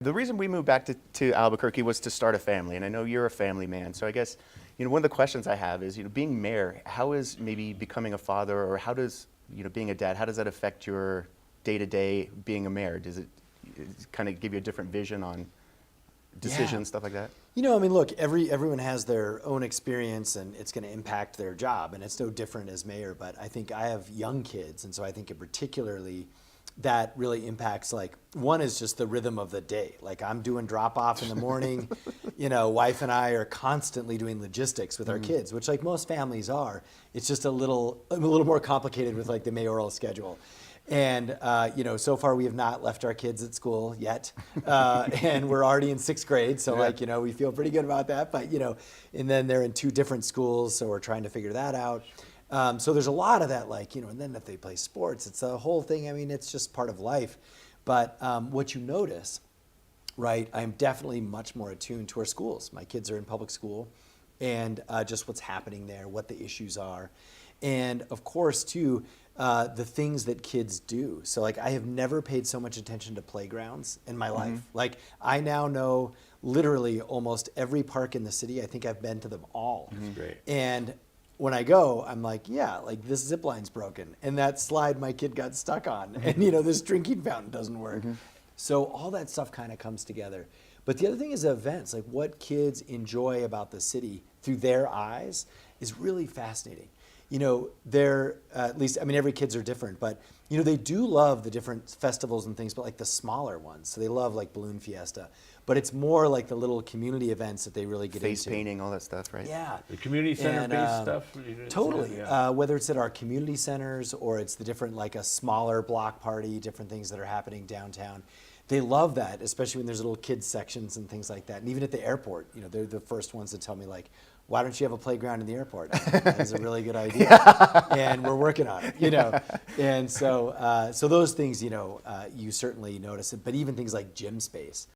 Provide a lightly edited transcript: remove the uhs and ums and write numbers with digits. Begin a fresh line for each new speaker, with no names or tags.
The reason we moved back to Albuquerque was to start a family, and I know you're a family man. So I guess, one of the questions I have is, being mayor, how is maybe becoming a father, or how does, being a dad, how does that affect your day-to-day being a mayor? Does it kind of give you a different vision on decisions, stuff like that?
Look, everyone has their own experience and it's going to impact their job, and it's no different as mayor, but I think I have young kids, and so I think it particularly that really impacts, like, one is just the rhythm of the day. Like, I'm doing drop off in the morning, wife and I are constantly doing logistics with our kids, which, like most families are. It's just a little more complicated with, like, the mayoral schedule. And, so far we have not left our kids at school yet. And we're already in 6th grade. So, we feel pretty good about that. But, and then they're in 2 different schools. So we're trying to figure that out. So there's a lot of that, and then if they play sports, it's a whole thing. It's just part of life. But what you notice, right, I'm definitely much more attuned to our schools. My kids are in public school, and just what's happening there, what the issues are. And of course, too, the things that kids do. So, I have never paid so much attention to playgrounds in my life. I now know literally almost every park in the city. I think I've been to them all.
That's great.
And when I go, I'm like, yeah, this zip line's broken, and that slide my kid got stuck on, and this drinking fountain doesn't work. So all that stuff kind of comes together. But the other thing is events, like what kids enjoy about the city through their eyes is really fascinating. They're, at least, every kids are different, but, they do love the different festivals and things, but like the smaller ones. So they love like Balloon Fiesta, but it's more like the little community events that they really get
Face
into.
painting, all that stuff, right?
Yeah.
The community center-based stuff?
Totally.
Yeah.
Whether it's at our community centers or it's the different, like a smaller block party, different things that are happening downtown. They love that, especially when there's little kids sections and things like that. And even at the airport, they're the first ones to tell me, like, why don't you have a playground in the airport? That's a really good idea. And we're working on it, And so those things, you certainly notice it. But even things like gym space.